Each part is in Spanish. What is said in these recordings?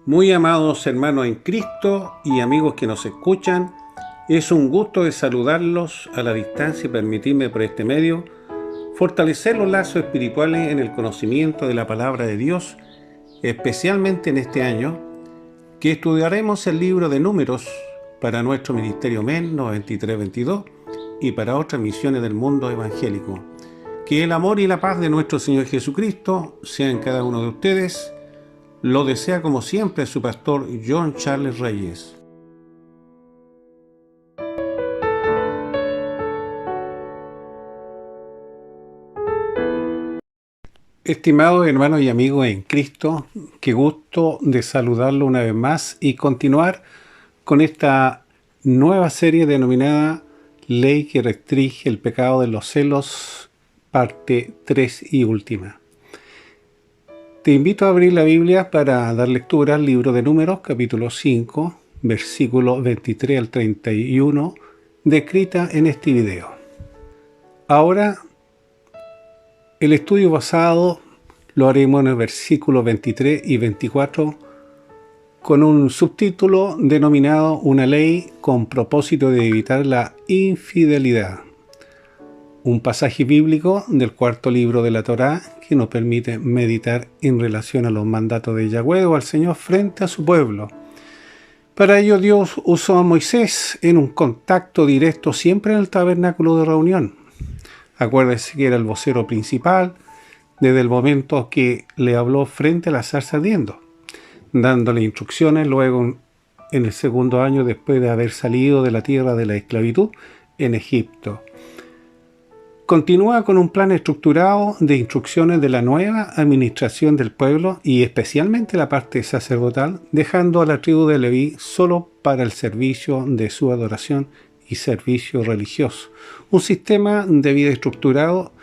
Muy amados hermanos en Cristo y amigos que nos escuchan, es un gusto de saludarlos a la distancia y permitirme por este medio fortalecer los lazos espirituales en el conocimiento de la palabra de Dios, especialmente en este año, que estudiaremos el libro de Números para nuestro Ministerio MEN 9322 y para otras misiones del mundo evangélico. Que el amor y la paz de nuestro Señor Jesucristo sean en cada uno de ustedes. Lo desea como siempre su pastor John Charles Reyes. Estimados hermanos y amigos en Cristo, qué gusto de saludarlo una vez más y continuar con esta nueva serie denominada Ley que restringe el pecado de los celos, parte 3 y última. Te invito a abrir la Biblia para dar lectura al libro de Números, capítulo 5, versículos 23 al 31, descrita en este video. Ahora, el estudio basado lo haremos en el versículo 23 y 24 con un subtítulo denominado Una ley con propósito de evitar la infidelidad. Un pasaje bíblico del cuarto libro de la Torá que nos permite meditar en relación a los mandatos de Yahweh o al Señor frente a su pueblo. Para ello Dios usó a Moisés en un contacto directo siempre en el tabernáculo de reunión. Acuérdese que era el vocero principal desde el momento que le habló frente a la zarza ardiendo, dándole instrucciones luego en el segundo año después de haber salido de la tierra de la esclavitud en Egipto. Continúa con un plan estructurado de instrucciones de la nueva administración del pueblo y especialmente la parte sacerdotal, dejando a la tribu de Leví solo para el servicio de su adoración y servicio religioso. Un sistema de vida estructurado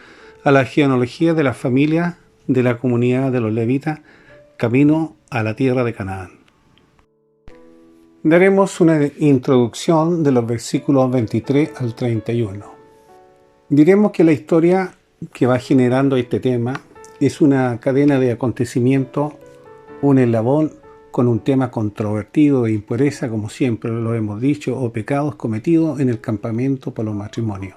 a la genealogía de la familia de la comunidad de los levitas, camino a la tierra de Canaán. Daremos una introducción de los versículos 23 al 31. Diremos que la historia que va generando este tema es una cadena de acontecimientos, un eslabón con un tema controvertido de impureza, como siempre lo hemos dicho, o pecados cometidos en el campamento por los matrimonios,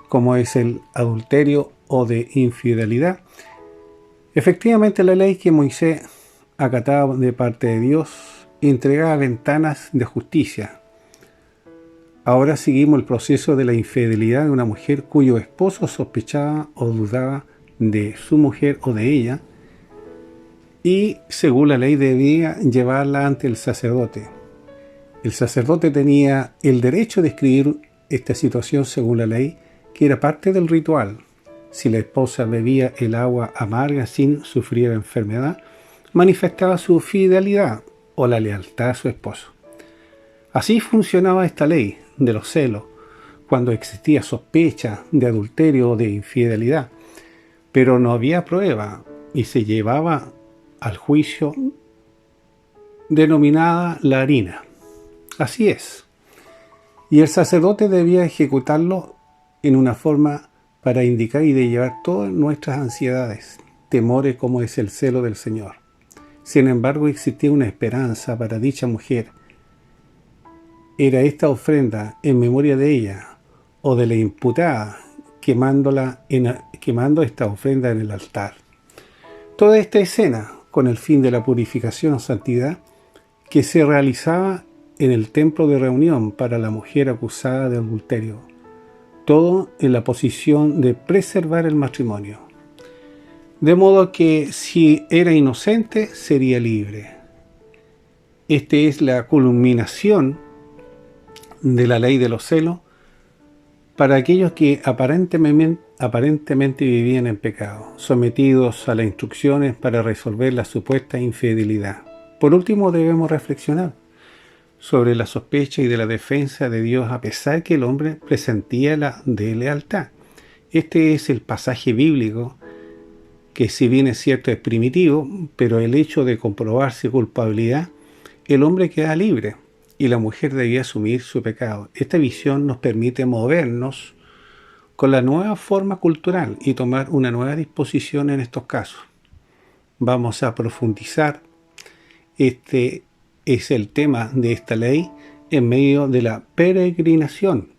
como es el adulterio o de infidelidad. Efectivamente, la ley que Moisés acataba de parte de Dios entregaba ventanas de justicia. Ahora seguimos el proceso de la infidelidad de una mujer cuyo esposo sospechaba o dudaba de su mujer o de ella, y según la ley debía llevarla ante el sacerdote. El sacerdote tenía el derecho de escribir esta situación según la ley, que era parte del ritual. Si la esposa bebía el agua amarga sin sufrir enfermedad, manifestaba su fidelidad o la lealtad a su esposo. Así funcionaba esta ley de los celos, cuando existía sospecha de adulterio o de infidelidad, pero no había prueba y se llevaba al juicio denominada la harina. Así es. Y el sacerdote debía ejecutarlo en una forma para indicar y de llevar todas nuestras ansiedades, temores como es el celo del Señor. Sin embargo, existía una esperanza para dicha mujer. Era esta ofrenda en memoria de ella o de la imputada, quemando esta ofrenda en el altar. Toda esta escena con el fin de la purificación o santidad que se realizaba en el templo de reunión para la mujer acusada de adulterio, todo en la posición de preservar el matrimonio. De modo que si era inocente, sería libre. Esta es la culminación de la ley de los celos para aquellos que aparentemente vivían en pecado, sometidos a las instrucciones para resolver la supuesta infidelidad. Por último, debemos reflexionar sobre la sospecha y de la defensa de Dios a pesar que el hombre presentía la deslealtad. Este es el pasaje bíblico que, si bien es cierto, es primitivo, pero el hecho de comprobarse culpabilidad, el hombre queda libre y la mujer debía asumir su pecado. Esta visión nos permite movernos con la nueva forma cultural y tomar una nueva disposición en estos casos. Vamos a profundizar Este es el tema de esta ley en medio de la peregrinación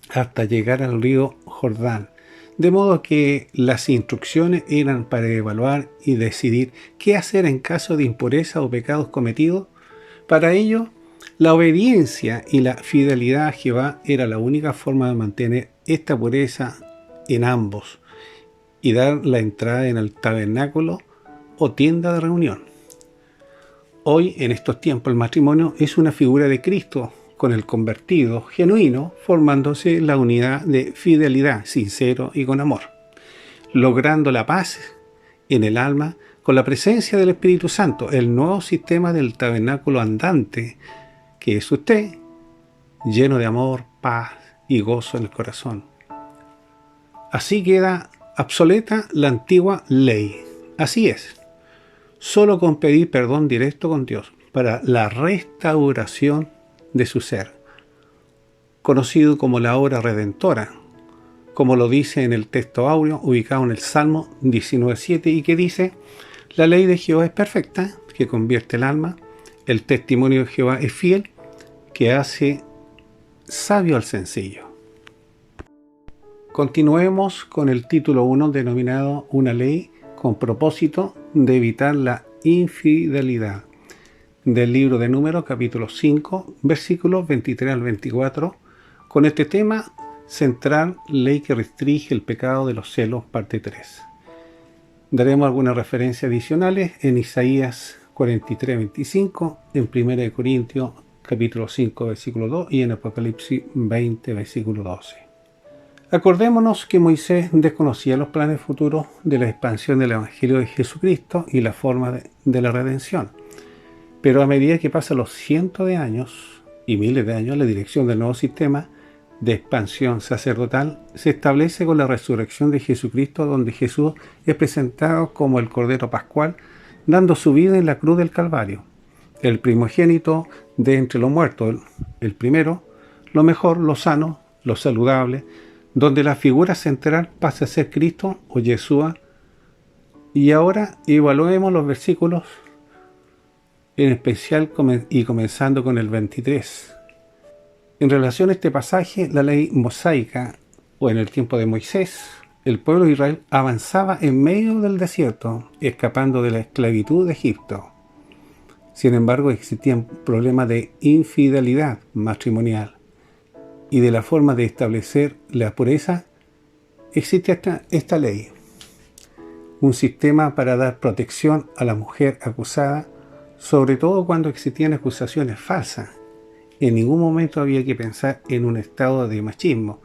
hasta llegar al río Jordán. De modo que las instrucciones eran para evaluar y decidir qué hacer en caso de impureza o pecados cometidos. Para ello, la obediencia y la fidelidad a Jehová era la única forma de mantener esta pureza en ambos y dar la entrada en el tabernáculo o tienda de reunión. Hoy, en estos tiempos, el matrimonio es una figura de Cristo con el convertido genuino, formándose la unidad de fidelidad, sincero y con amor, logrando la paz en el alma con la presencia del Espíritu Santo, el nuevo sistema del tabernáculo andante, que es usted, lleno de amor, paz y gozo en el corazón. Así queda obsoleta la antigua ley. Así es, solo con pedir perdón directo con Dios para la restauración de su ser, conocido como la obra redentora, como lo dice en el texto áureo ubicado en el Salmo 19:7 y que dice: la ley de Jehová es perfecta, que convierte el alma, el testimonio de Jehová es fiel, que hace sabio al sencillo. Continuemos con el título 1 denominado Una ley con propósito de evitar la infidelidad, del libro de Números, capítulo 5, versículos 23 al 24, con este tema central, ley que restringe el pecado de los celos, parte 3. Daremos algunas referencias adicionales en Isaías 43, 25, en 1 Corintios, capítulo 5, versículo 2, y en Apocalipsis 20, versículo 12. Acordémonos que Moisés desconocía los planes futuros de la expansión del Evangelio de Jesucristo y la forma de la redención. Pero a medida que pasan los cientos de años y miles de años, la dirección del nuevo sistema de expansión sacerdotal se establece con la resurrección de Jesucristo, donde Jesús es presentado como el Cordero Pascual, dando su vida en la cruz del Calvario, el primogénito de entre los muertos, el primero, lo mejor, lo sano, lo saludable, donde la figura central pasa a ser Cristo o Yeshua. Y ahora evaluemos los versículos, en especial y comenzando con el 23. En relación a este pasaje, la ley mosaica, o en el tiempo de Moisés, el pueblo de Israel avanzaba en medio del desierto, escapando de la esclavitud de Egipto. Sin embargo, existían problemas de infidelidad matrimonial, y de la forma de establecer la pureza existe esta ley, un sistema para dar protección a la mujer acusada, sobre todo cuando existían acusaciones falsas. En ningún momento había que pensar en un estado de machismo,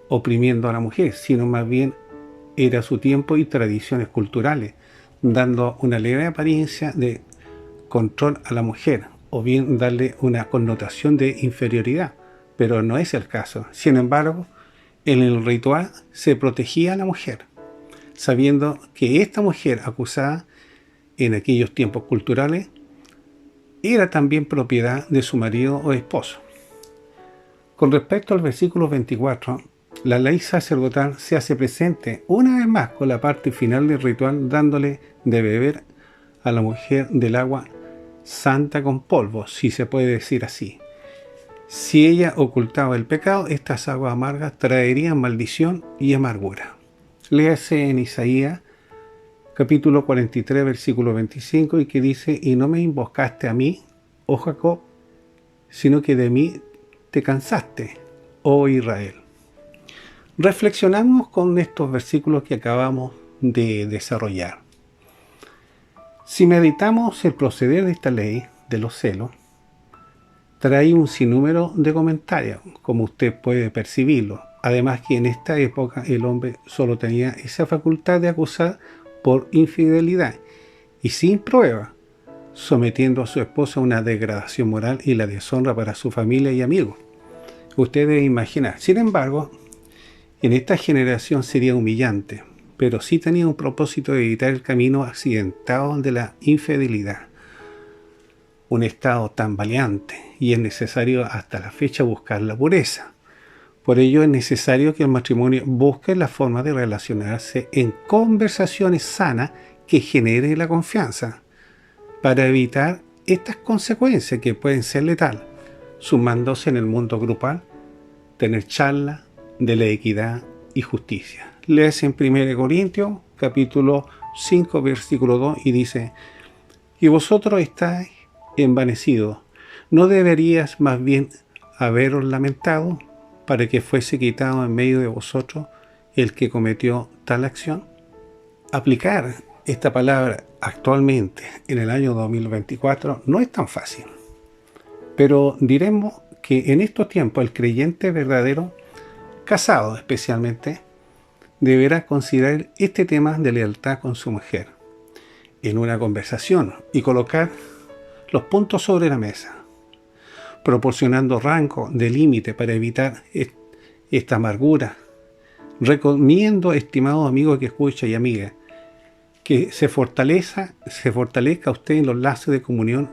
oprimiendo a la mujer, sino más bien era su tiempo y tradiciones culturales, dando una leve apariencia de control a la mujer, o bien darle una connotación de inferioridad, pero no es el caso. Sin embargo, en el ritual se protegía a la mujer, sabiendo que esta mujer acusada en aquellos tiempos culturales era también propiedad de su marido o esposo. Con respecto al versículo 24, la ley sacerdotal se hace presente una vez más con la parte final del ritual, dándole de beber a la mujer del agua santa con polvo, si se puede decir así. Si ella ocultaba el pecado, estas aguas amargas traerían maldición y amargura. Léase en Isaías capítulo 43, versículo 25, y que dice: y no me invocaste a mí, oh Jacob, sino que de mí te cansaste, oh Israel. Reflexionamos con estos versículos que acabamos de desarrollar. Si meditamos el proceder de esta ley de los celos, trae un sinnúmero de comentarios, como usted puede percibirlo. Además que en esta época el hombre solo tenía esa facultad de acusar por infidelidad y sin prueba, sometiendo a su esposa a una degradación moral y la deshonra para su familia y amigos. Usted debe imaginar. Sin embargo, en esta generación sería humillante, pero sí tenía un propósito de evitar el camino accidentado de la infidelidad. Un estado tan valiente, y es necesario hasta la fecha buscar la pureza. Por ello es necesario que el matrimonio busque la forma de relacionarse en conversaciones sanas que generen la confianza, para evitar estas consecuencias que pueden ser letales, sumándose en el mundo grupal, tener charla de la equidad y justicia. Lees en 1 Corintios, capítulo 5, versículo 2, y dice: y vosotros estáis envanecidos, ¿no deberías más bien haberos lamentado para que fuese quitado en medio de vosotros el que cometió tal acción? Aplicar esta palabra actualmente en el año 2024 no es tan fácil, pero diremos que en estos tiempos el creyente verdadero, casado especialmente, deberá considerar este tema de lealtad con su mujer en una conversación y colocar los puntos sobre la mesa, proporcionando rango de límite para evitar esta amargura. Recomiendo, estimado amigo que escucha y amiga, que se fortalezca usted en los lazos de comunión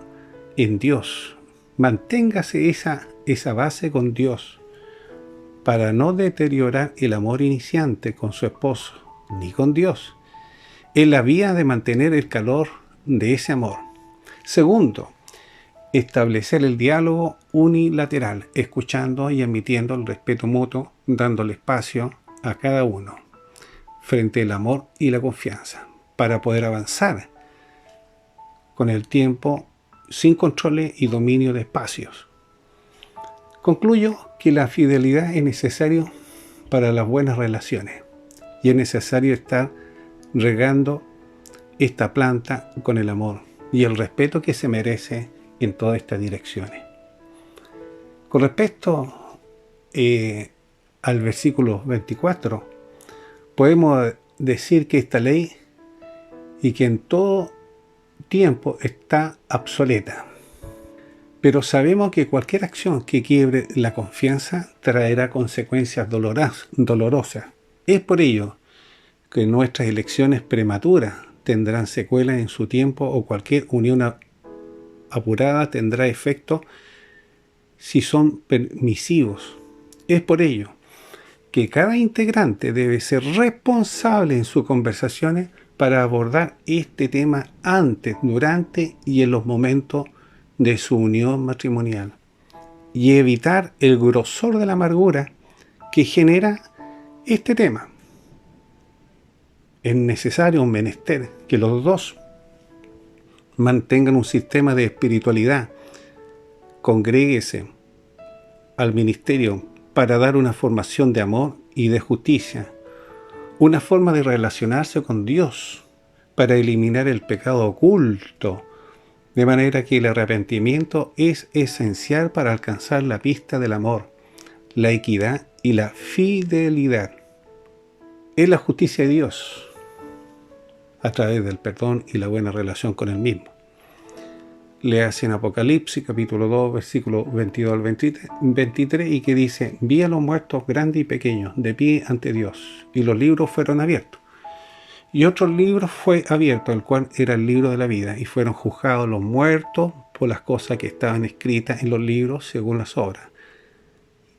en Dios. Manténgase esa base con Dios para no deteriorar el amor iniciante con su esposo ni con Dios. Es la vía de mantener el calor de ese amor. Segundo, establecer el diálogo unilateral, escuchando y admitiendo el respeto mutuo, dándole espacio a cada uno, frente al amor y la confianza, para poder avanzar con el tiempo sin controles y dominio de espacios. Concluyo que la fidelidad es necesario para las buenas relaciones y es necesario estar regando esta planta con el amor y el respeto que se merece en todas estas direcciones. Con respecto al versículo 24, podemos decir que esta ley y que en todo tiempo está obsoleta. Pero sabemos que cualquier acción que quiebre la confianza traerá consecuencias dolorosas. Es por ello que nuestras elecciones prematuras tendrán secuelas en su tiempo o cualquier unión apurada tendrá efecto si son permisivos. Es por ello que cada integrante debe ser responsable en sus conversaciones para abordar este tema antes, durante y en los momentos de su unión matrimonial y evitar el grosor de la amargura que genera este tema. Es necesario, un menester, que los dos mantengan un sistema de espiritualidad, congréguese al ministerio para dar una formación de amor y de justicia, una forma de relacionarse con Dios para eliminar el pecado oculto, de manera que el arrepentimiento es esencial para alcanzar la pista del amor, la equidad y la fidelidad. Es la justicia de Dios a través del perdón y la buena relación con Él mismo. Leas en Apocalipsis, capítulo 2, versículo 22 al 23, y que dice: vi a los muertos grandes y pequeños, de pie ante Dios, y los libros fueron abiertos. Y otro libro fue abierto, el cual era el libro de la vida, y fueron juzgados los muertos por las cosas que estaban escritas en los libros según las obras.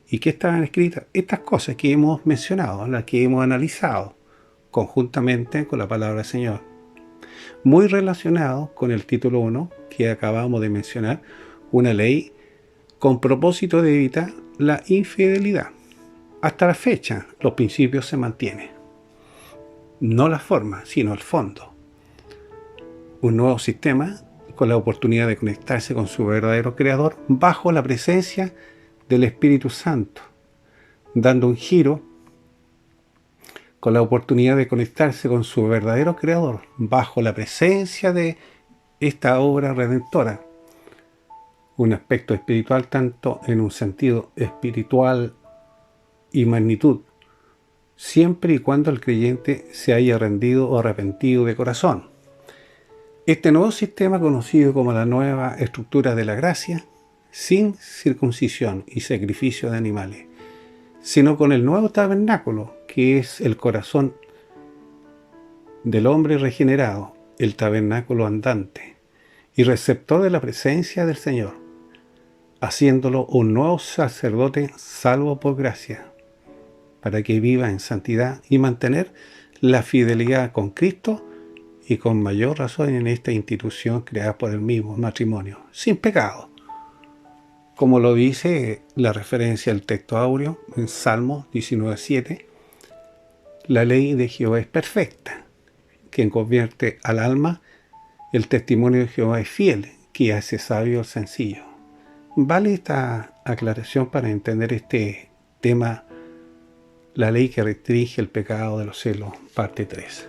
¿Y qué estaban escritas? Estas cosas que hemos mencionado, las que hemos analizado, conjuntamente con la palabra del Señor. Muy relacionado con el título 1 que acabamos de mencionar, una ley con propósito de evitar la infidelidad. Hasta la fecha, los principios se mantienen. No la forma, sino el fondo. Un nuevo sistema con la oportunidad de conectarse con su verdadero creador bajo la presencia del Espíritu Santo, dando un giro con la oportunidad de conectarse con su verdadero creador bajo la presencia de esta obra redentora. Un aspecto espiritual tanto en un sentido espiritual y magnitud, siempre y cuando el creyente se haya rendido o arrepentido de corazón. Este nuevo sistema, conocido como la nueva estructura de la gracia, sin circuncisión y sacrificio de animales, sino con el nuevo tabernáculo, que es el corazón del hombre regenerado, el tabernáculo andante y receptor de la presencia del Señor, haciéndolo un nuevo sacerdote salvo por gracia, para que viva en santidad y mantener la fidelidad con Cristo y con mayor razón en esta institución creada por el mismo matrimonio, sin pecado. Como lo dice la referencia al texto áureo en Salmos 19:7, la ley de Jehová es perfecta, quien convierte al alma. El testimonio de Jehová es fiel, que hace sabio al sencillo. Vale esta aclaración para entender este tema, la ley que restringe el pecado de los celos, parte 3.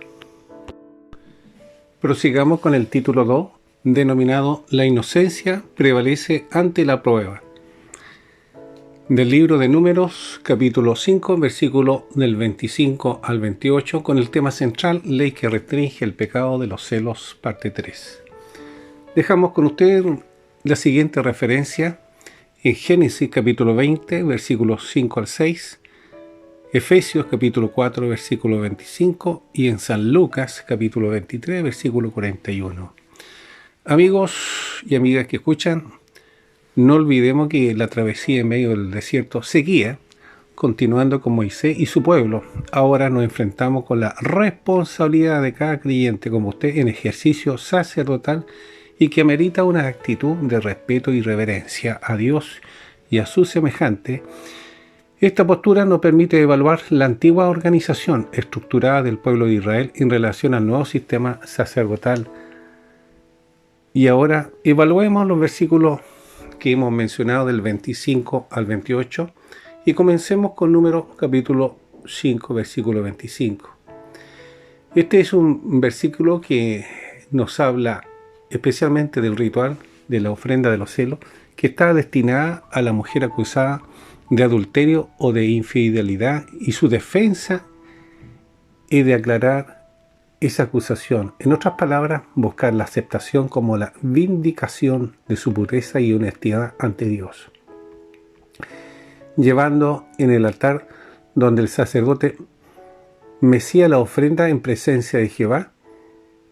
Prosigamos con el título 2, denominado La inocencia prevalece ante la prueba. Del libro de Números, capítulo 5, versículo del 25 al 28, con el tema central, ley que restringe el pecado de los celos, parte 3. Dejamos con ustedes la siguiente referencia en Génesis capítulo 20, versículos 5 al 6, Efesios capítulo 4, versículo 25 y en San Lucas capítulo 23, versículo 41. Amigos y amigas que escuchan, no olvidemos que la travesía en medio del desierto seguía, continuando con Moisés y su pueblo. Ahora nos enfrentamos con la responsabilidad de cada creyente como usted en ejercicio sacerdotal y que amerita una actitud de respeto y reverencia a Dios y a sus semejantes. Esta postura nos permite evaluar la antigua organización estructurada del pueblo de Israel en relación al nuevo sistema sacerdotal. Y ahora evaluemos los versículos que hemos mencionado del 25 al 28 y comencemos con Números capítulo 5, versículo 25. Este es un versículo que nos habla especialmente del ritual de la ofrenda de los celos, que está destinada a la mujer acusada de adulterio o de infidelidad, y su defensa es de aclarar esa acusación. En otras palabras, buscar la aceptación como la vindicación de su pureza y honestidad ante Dios. Llevando en el altar donde el sacerdote mecía la ofrenda en presencia de Jehová,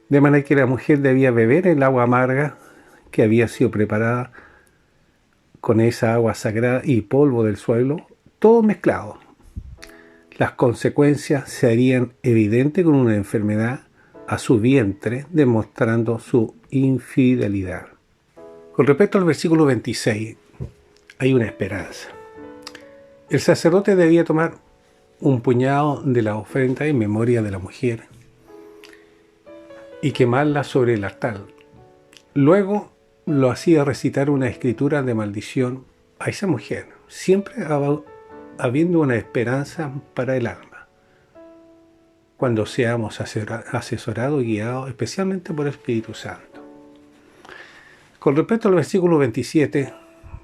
de manera que la mujer debía beber el agua amarga que había sido preparada con esa agua sagrada y polvo del suelo, todo mezclado. Las consecuencias se harían evidentes con una enfermedad a su vientre, demostrando su infidelidad. Con respecto al versículo 26, hay una esperanza. El sacerdote debía tomar un puñado de la ofrenda en memoria de la mujer y quemarla sobre el altar. Luego lo hacía recitar una escritura de maldición a esa mujer, siempre habiendo una esperanza para el alma, cuando seamos asesorados y guiados especialmente por el Espíritu Santo. Con respecto al versículo 27,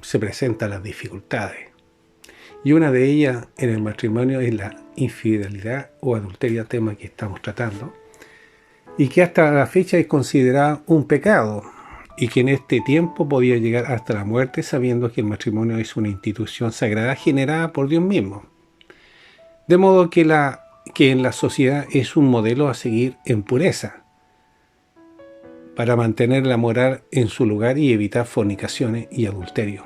se presentan las dificultades, y una de ellas en el matrimonio es la infidelidad o adulterio, tema que estamos tratando, y que hasta la fecha es considerada un pecado, y que en este tiempo podía llegar hasta la muerte, sabiendo que el matrimonio es una institución sagrada generada por Dios mismo. De modo que en la sociedad es un modelo a seguir en pureza, para mantener la moral en su lugar y evitar fornicaciones y adulterio.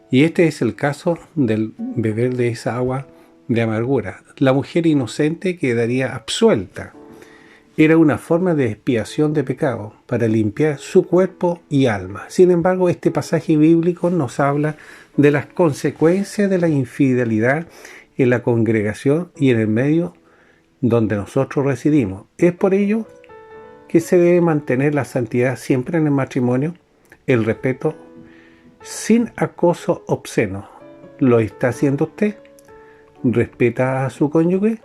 Y este es el caso del beber de esa agua de amargura. La mujer inocente quedaría absuelta. Era una forma de expiación de pecado para limpiar su cuerpo y alma. Sin embargo, este pasaje bíblico nos habla de las consecuencias de la infidelidad en la congregación y en el medio donde nosotros residimos. Es por ello que se debe mantener la santidad siempre en el matrimonio, el respeto sin acoso obsceno. ¿Lo está haciendo usted? ¿Respeta a su cónyuge?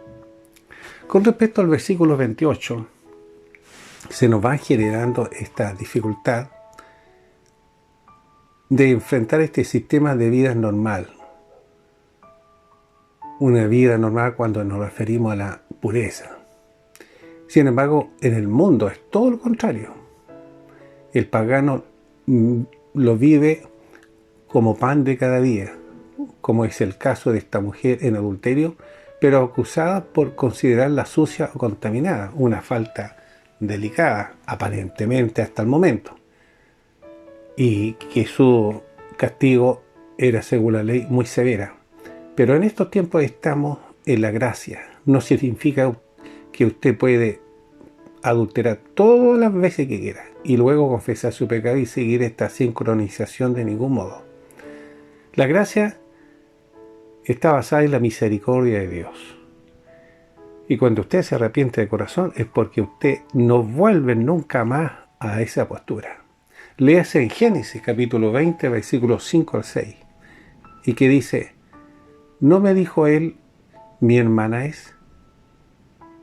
Con respecto al versículo 28, se nos va generando esta dificultad de enfrentar este sistema de vida normal. Una vida normal cuando nos referimos a la pureza. Sin embargo, en el mundo es todo lo contrario. El pagano lo vive como pan de cada día, como es el caso de esta mujer en adulterio, pero acusada por considerarla sucia o contaminada, una falta delicada, aparentemente hasta el momento, y que su castigo era, según la ley, muy severa. Pero en estos tiempos estamos en la gracia. No significa que usted puede adulterar todas las veces que quiera y luego confesar su pecado y seguir esta sincronización de ningún modo. La gracia está basada en la misericordia de Dios. Y cuando usted se arrepiente de corazón es porque usted no vuelve nunca más a esa postura. Léase en Génesis capítulo 20, versículos 5 al 6, y que dice: ¿no me dijo él, mi hermana es?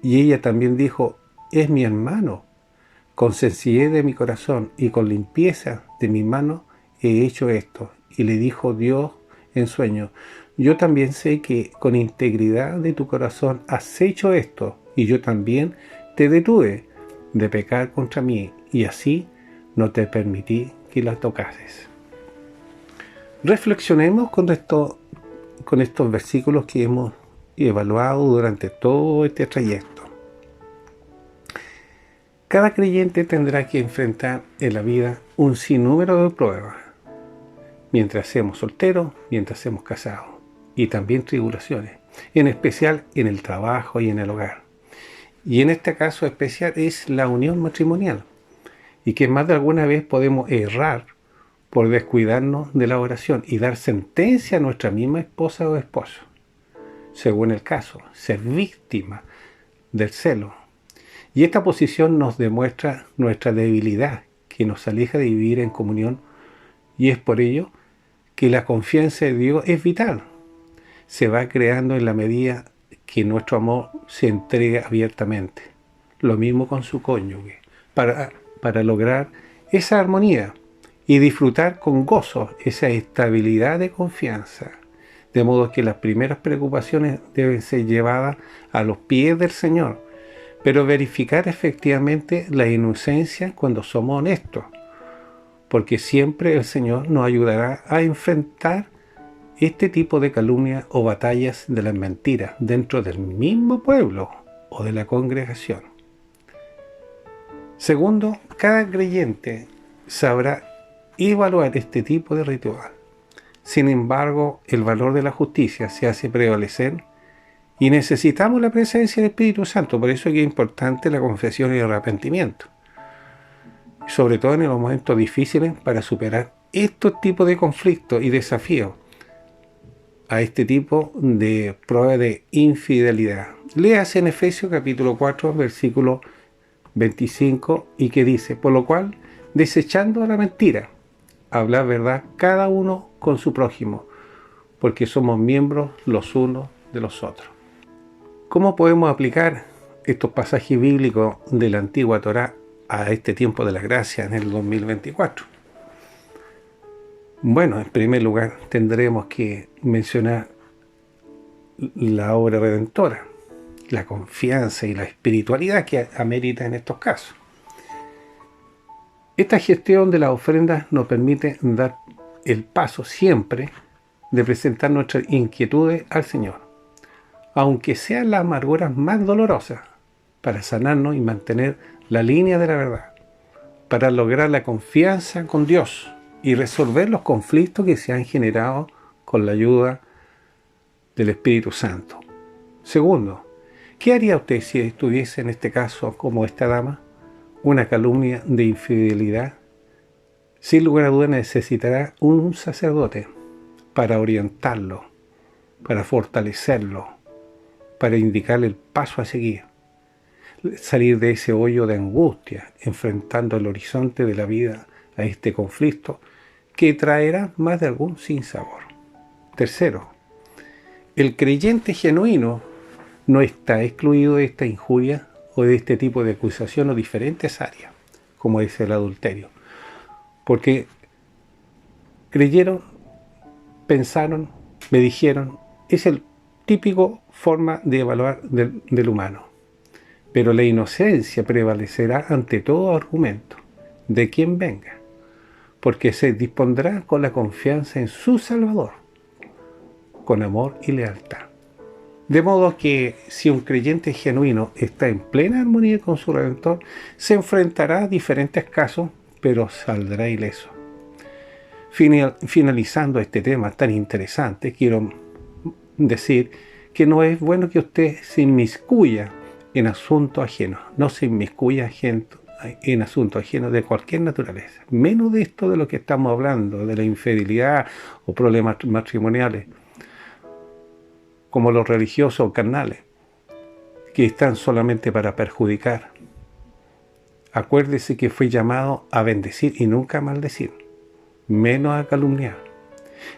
Y ella también dijo, es mi hermano. Con sencillez de mi corazón y con limpieza de mi mano he hecho esto. Y le dijo Dios en sueño: yo también sé que con integridad de tu corazón has hecho esto, y yo también te detuve de pecar contra mí, y así no te permití que la tocases. Reflexionemos con estos versículos que hemos evaluado durante todo este trayecto. Cada creyente tendrá que enfrentar en la vida un sinnúmero de pruebas, mientras seamos solteros, mientras seamos casados, y también tribulaciones, en especial en el trabajo y en el hogar. Y en este caso especial es la unión matrimonial, y que más de alguna vez podemos errar por descuidarnos de la oración y dar sentencia a nuestra misma esposa o esposo, según el caso, ser víctima del celo. Y esta posición nos demuestra nuestra debilidad, que nos aleja de vivir en comunión, y es por ello que la confianza en Dios es vital. Se va creando en la medida que nuestro amor se entrega abiertamente. Lo mismo con su cónyuge, para lograr esa armonía y disfrutar con gozo esa estabilidad de confianza. De modo que las primeras preocupaciones deben ser llevadas a los pies del Señor, pero verificar efectivamente la inocencia cuando somos honestos, porque siempre el Señor nos ayudará a enfrentar este tipo de calumnias o batallas de las mentiras dentro del mismo pueblo o de la congregación. Segundo, cada creyente sabrá evaluar este tipo de ritual. Sin embargo, el valor de la justicia se hace prevalecer y necesitamos la presencia del Espíritu Santo. Por eso es que es importante la confesión y el arrepentimiento, sobre todo en los momentos difíciles, para superar estos tipos de conflictos y desafíos a este tipo de prueba de infidelidad. Léase en Efesios capítulo 4, versículo 25, y que dice: por lo cual, desechando la mentira, hablad verdad cada uno con su prójimo, porque somos miembros los unos de los otros. ¿Cómo podemos aplicar estos pasajes bíblicos de la antigua Torá a este tiempo de la gracia en el 2024? Bueno, en primer lugar tendremos que mencionar la obra redentora, la confianza y la espiritualidad que amerita en estos casos. Esta gestión de las ofrendas nos permite dar el paso siempre de presentar nuestras inquietudes al Señor, aunque sean las amarguras más dolorosas, para sanarnos y mantener la línea de la verdad, para lograr la confianza con Dios y resolver los conflictos que se han generado con la ayuda del Espíritu Santo. Segundo, ¿qué haría usted si estuviese en este caso como esta dama? Una calumnia de infidelidad. Sin lugar a dudas necesitará un sacerdote para orientarlo, para fortalecerlo, para indicarle el paso a seguir. Salir de ese hoyo de angustia, enfrentando el horizonte de la vida a este conflicto que traerá más de algún sinsabor. Tercero, el creyente genuino no está excluido de esta injuria o de este tipo de acusación o diferentes áreas, como es el adulterio, porque creyeron, pensaron, me dijeron. Es el típico forma de evaluar del humano. Pero la inocencia prevalecerá ante todo argumento, de quien venga, porque se dispondrá con la confianza en su Salvador, con amor y lealtad. De modo que si un creyente genuino está en plena armonía con su Redentor, se enfrentará a diferentes casos, pero saldrá ileso. Finalizando este tema tan interesante, quiero decir que no es bueno que usted se inmiscuya en asuntos ajenos. No se inmiscuya en asuntos ajenos de cualquier naturaleza. Menos de esto de lo que estamos hablando, de la infidelidad o problemas matrimoniales, como los religiosos o carnales, que están solamente para perjudicar. Acuérdese que fue llamado a bendecir y nunca a maldecir, menos a calumniar.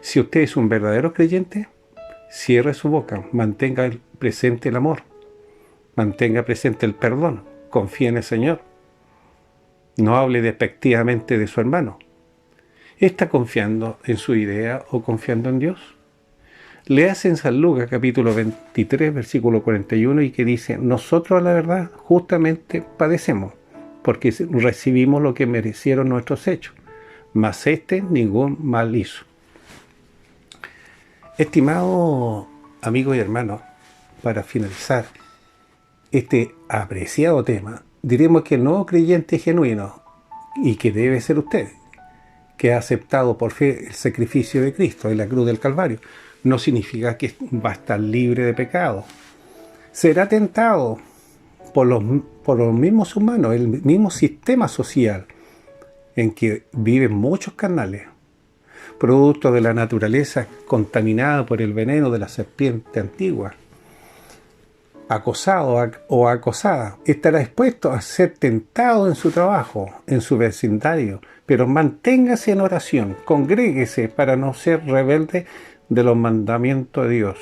Si usted es un verdadero creyente, cierre su boca, mantenga presente el amor, mantenga presente el perdón, confíe en el Señor. No hable despectivamente de su hermano. ¿Está confiando en su idea o confiando en Dios? Léase en San Lucas capítulo 23, versículo 41, y que dice: nosotros a la verdad justamente padecemos, porque recibimos lo que merecieron nuestros hechos, mas ningún mal hizo. Estimado amigos y hermanos, para finalizar este apreciado tema, diremos que el nuevo creyente genuino, y que debe ser usted, que ha aceptado por fe el sacrificio de Cristo en la cruz del Calvario, no significa que va a estar libre de pecado. Será tentado por los mismos humanos, el mismo sistema social en que viven muchos carnales, producto de la naturaleza contaminada por el veneno de la serpiente antigua. Acosado o acosada, estará expuesto a ser tentado en su trabajo, en su vecindario, pero manténgase en oración, congréguese para no ser rebelde de los mandamientos de Dios.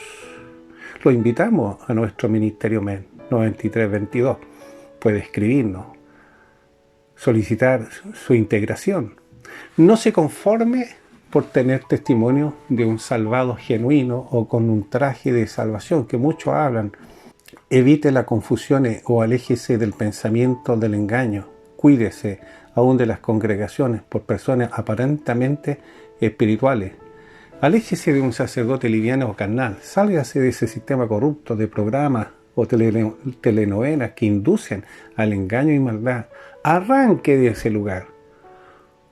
Lo invitamos a nuestro ministerio MEN 9322. Puede escribirnos, solicitar su integración. No se conforme por tener testimonio de un salvado genuino o con un traje de salvación, que muchos hablan. Evite la confusión o aléjese del pensamiento del engaño. Cuídese aún de las congregaciones por personas aparentemente espirituales. Aléjese de un sacerdote liviano o carnal. Sálgase de ese sistema corrupto de programas o telenovelas que inducen al engaño y maldad. Arranque de ese lugar.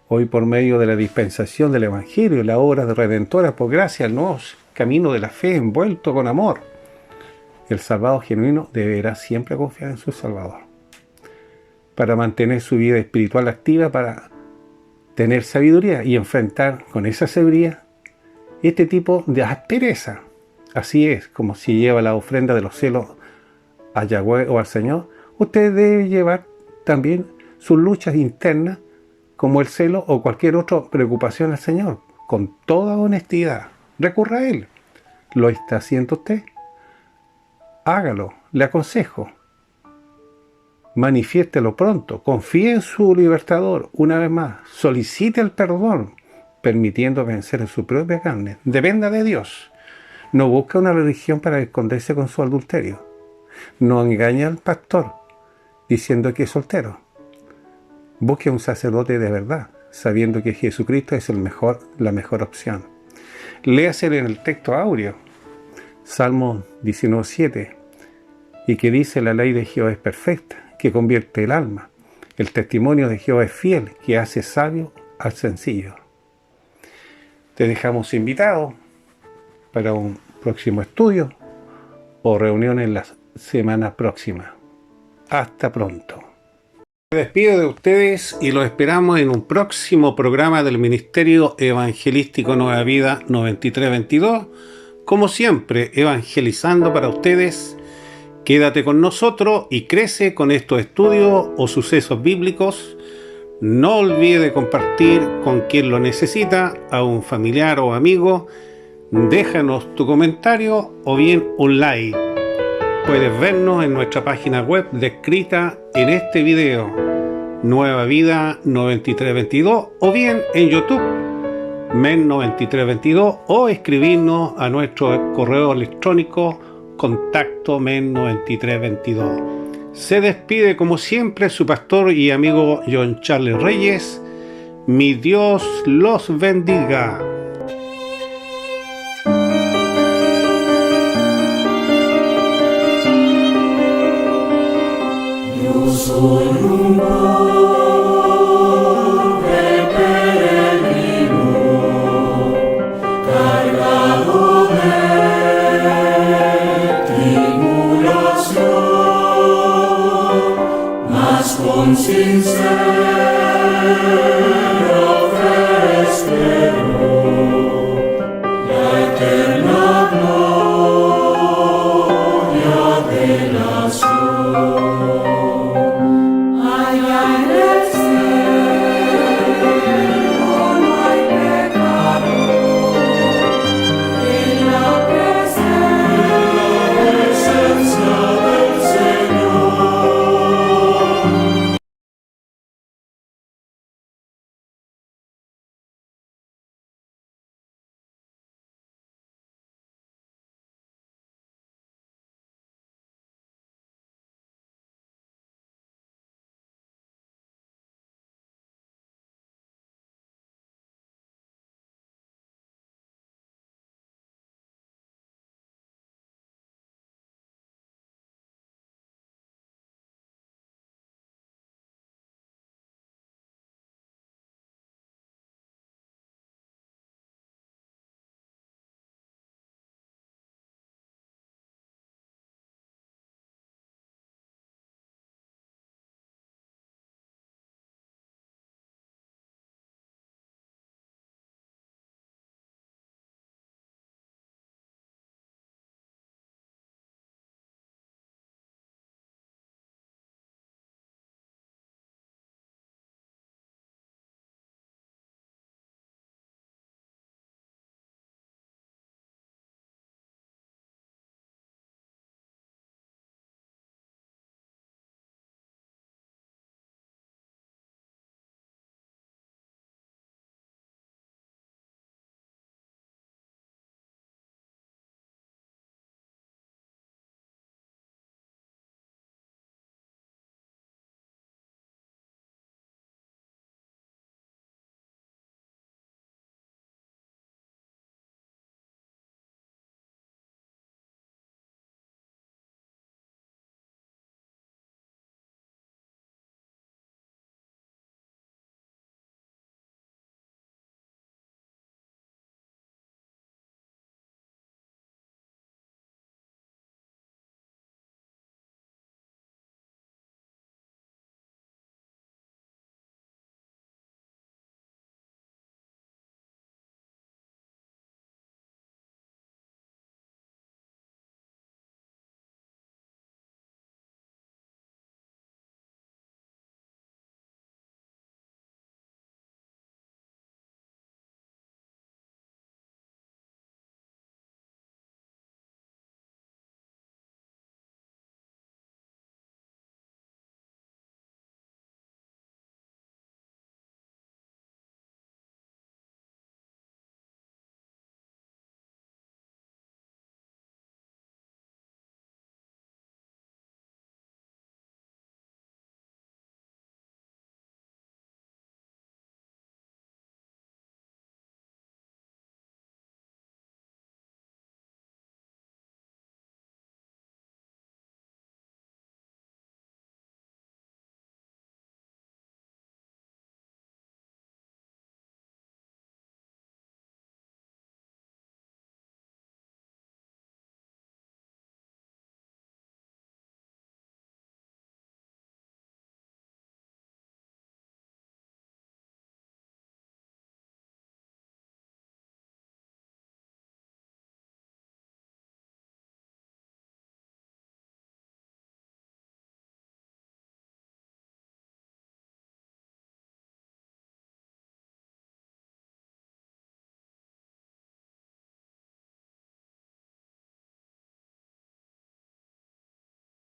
Hoy, por medio de la dispensación del Evangelio y la obra de redentora por gracia, el nuevo camino de la fe envuelto con amor, el salvado genuino deberá siempre confiar en su Salvador para mantener su vida espiritual activa, para tener sabiduría y enfrentar con esa sabiduría este tipo de aspereza. Así es como si lleva la ofrenda de los celos a Yahweh o al Señor, usted debe llevar también sus luchas internas, como el celo o cualquier otra preocupación al Señor, con toda honestidad. Recurra a Él. ¿Lo está haciendo usted? Hágalo, le aconsejo. Manifiéstelo pronto, confíe en su libertador. Una vez más, solicite el perdón, permitiendo vencer en su propia carne. Dependa de Dios. No busca una religión para esconderse con su adulterio. No engaña al pastor diciendo que es soltero. Busque un sacerdote de verdad, sabiendo que Jesucristo es la mejor opción. Léase en el texto áureo, Salmo 19:7, y que dice: la ley de Jehová es perfecta, que convierte el alma. El testimonio de Jehová es fiel, que hace sabio al sencillo. Te dejamos invitado para un próximo estudio o reunión en las semanas próximas. Hasta pronto. Me despido de ustedes y los esperamos en un próximo programa del Ministerio Evangelístico Nueva Vida 9322. Como siempre, evangelizando para ustedes. Quédate con nosotros y crece con estos estudios o sucesos bíblicos. No olvide compartir con quien lo necesita, a un familiar o amigo. Déjanos tu comentario o bien un like. Puedes vernos en nuestra página web descrita en este video, Nueva Vida 9322, o bien en YouTube, MEN 9322, o escribirnos a nuestro correo electrónico contacto men9322. Se despide como siempre su pastor y amigo John Charles Reyes. Mi Dios los bendiga. Yo soy un pobre peregrino, cargado de tribulación. sincera fe espero.